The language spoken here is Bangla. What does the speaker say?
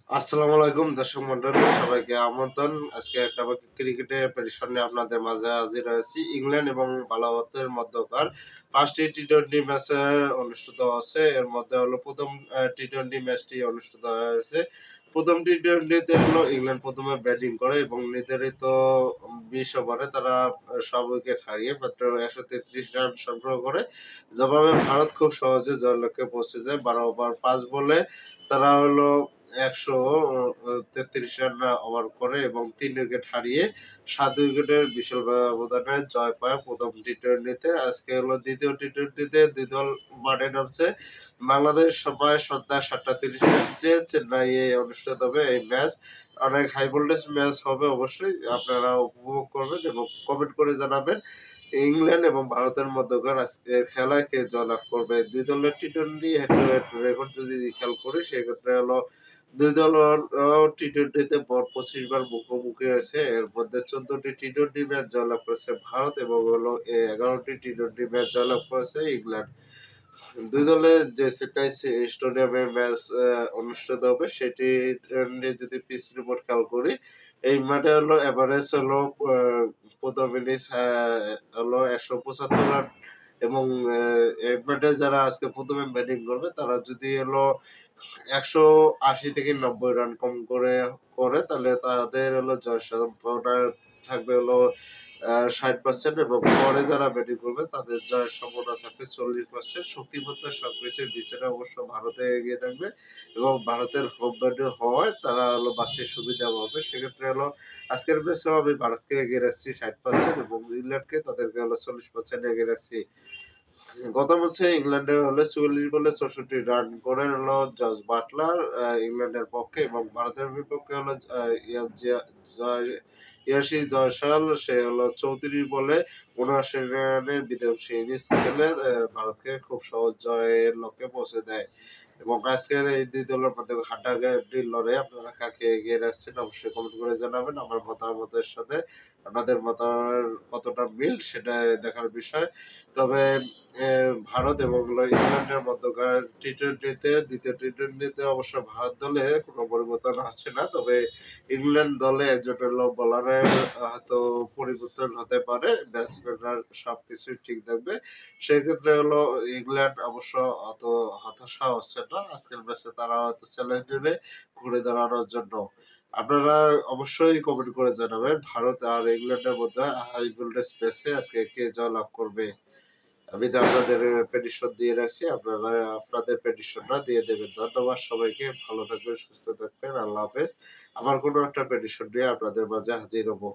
আসসালামু আলাইকুম দর্শক মন্ডলী, সবাইকে আমন্ত্রণ। আজকে একটা ক্রিকেটের প্রেডিকশন নিয়ে আপনাদের মাঝে হাজির হয়েছি। ইংল্যান্ড এবং ভারতের মধ্যকার ৫টি টি-টোয়েন্টি ম্যাচ অনুষ্ঠিত হচ্ছে। এর মধ্যে হলো প্রথম টি-টোয়েন্টি ম্যাচটি অনুষ্ঠিত হয়েছে। প্রথম টি-টোয়েন্টিতে হলো ইংল্যান্ড প্রথমে ব্যাটিং করে এবং নির্ধারিত ২০ ওভারে তারা সব উইকেট হারিয়ে মাত্র ১৩৩ রান সংগ্রহ করে। জবাবে ভারত খুব সহজে জয়লক্ষ্যে পৌঁছে যায়। ১২ ওভার ৫ বলে তারা হলো ১৩৩ রান ওভার করে এবং ৩ উইকেট হারিয়ে ৭ উইকেটের বিশাল ব্যবধানে জয় পায় প্রথম টি-টোয়েন্টিতে। আজকে হলো দ্বিতীয় টি-টোয়েন্টিতে ২ দল মাঠে নামছে। বাংলাদেশ সময় সন্ধ্যা ৭:৩০ মিনিটে চেন্নাইয়ে অনুষ্ঠিত হবে এই ম্যাচ। অনেক হাই ভোল্টেজ ম্যাচ হবে অবশ্যই। আপনারা উপভোগ করবেন এবং কমেন্ট করে জানাবেন ইংল্যান্ড এবং ভারতের মধ্যকার আজকের খেলায় কে জয়লাভ করবে। ২ দলের T twenty head to head record যদি খেয়াল করি সেক্ষেত্রে হলো ২ দল টি-টোয়েন্টিতে মোট ২৫ বার মুখোমুখি হয়েছে। এর মধ্যে ১৪ টি টি-টোয়েন্টি ম্যাচ জয়লাভ করেছে ভারত এবং হলো ১১ টি টি-টোয়েন্টি ম্যাচ জয়লাভ করেছে ইংল্যান্ড। ২ দলের যে চেন্নাই স্টেডিয়ামে ম্যাচ অনুষ্ঠিত হবে সেটি নিয়ে যদি পিচ রিপোর্ট খেয়াল করি, এই মাঠে হলো এভারেজ হলো আ প্রথম ইনিংস হলো ১৭৫ রান এবং এই মাঠে যারা আজকে ১ম এ ব্যাটিং করবে তারা যদি হলো ১৮০ থেকে ৯০ রান কম করে তাহলে তাদের হলো জয়ের সম্ভাবনা থাকবে হলো ৬০% এবং পরে যারা ব্যাটিং করবে তাদের জয়ের সম্ভাবনা থাকবে ৪০%। শক্তিমত্তা সবকিছুর বিচারে অবশ্য ভারতে এগিয়ে থাকবে এবং ভারতের হোম ব্যাটিং হওয়ায় তারা হলো বাড়তি সুবিধা পাবে। সেক্ষেত্রে হলো আজকের ম্যাচেও আমি ভারতকে এগিয়ে রাখছি ৬০% এবং ইংল্যান্ডকে তাদেরকে হলো ৪০% এগিয়ে রাখছি। গত ম্যাচে ইংল্যান্ডের হলো ৪৪ বলে ৬৪ রান করেন হলো জস বাটলার ইংল্যান্ডের পক্ষে এবং ভারতের বিপক্ষে হলো আ ইয়া জিয়া জয় ইয়াসি জয়সওয়াল সে হলো ৩৪ বলে ৭৯ রানের বিধ্বংসী ইনিংস খেলে ভারতকে খুব সহজ জয়ের লক্ষ্যে পৌঁছে দেয়। এবং আজকের এই ২ দলের মধ্যে হাড্ডাহাড্ডি লড়াই আপনারা কাকে এগিয়ে রাখছেন অবশ্যই কমেন্ট করে জানাবেন। আমার মতামতের সাথে আপনাদের মতামতের কতটা মিল সেটা দেখার বিষয়। তবে এ ভারত এবং হলো ইংল্যান্ডের মধ্যকার টি-টোয়েন্টিতে ২য় টি-টোয়েন্টিতে অবশ্য ভারত দলে কোন পরিবর্তন আসছে না। তবে ইংল্যান্ড দলে একজন হলো বোলারের হয়তো পরিবর্তন হতে পারে। ব্যাটসম্যানরা সবকিছুই ঠিক থাকবে। সেক্ষেত্রে হলো ইংল্যান্ড অবশ্য অত হতাশা হচ্ছে না। আজকের ম্যাচে তারা হয়তো চ্যালেঞ্জ নেবে ঘুরে দাঁড়ানোর জন্য। আপনারা অবশ্যই কমেন্ট করে জানাবেন ভারত আর ইংল্যান্ডের মধ্যে হাই ভোল্টেজ ম্যাচে আজকে কে জয়লাভ করবে। আমি তো আপনাদের প্রেডিকশন দিয়ে রাখছি। আপনারা আপনাদের প্রেডিকশনটা দিয়ে দেবেন। ধন্যবাদ সবাইকে। ভালো থাকবেন, সুস্থ থাকবেন। আল্লাহ হাফেজ। আবার কোন একটা প্রেডিকশন নিয়ে আপনাদের মাঝে হাজির হবো।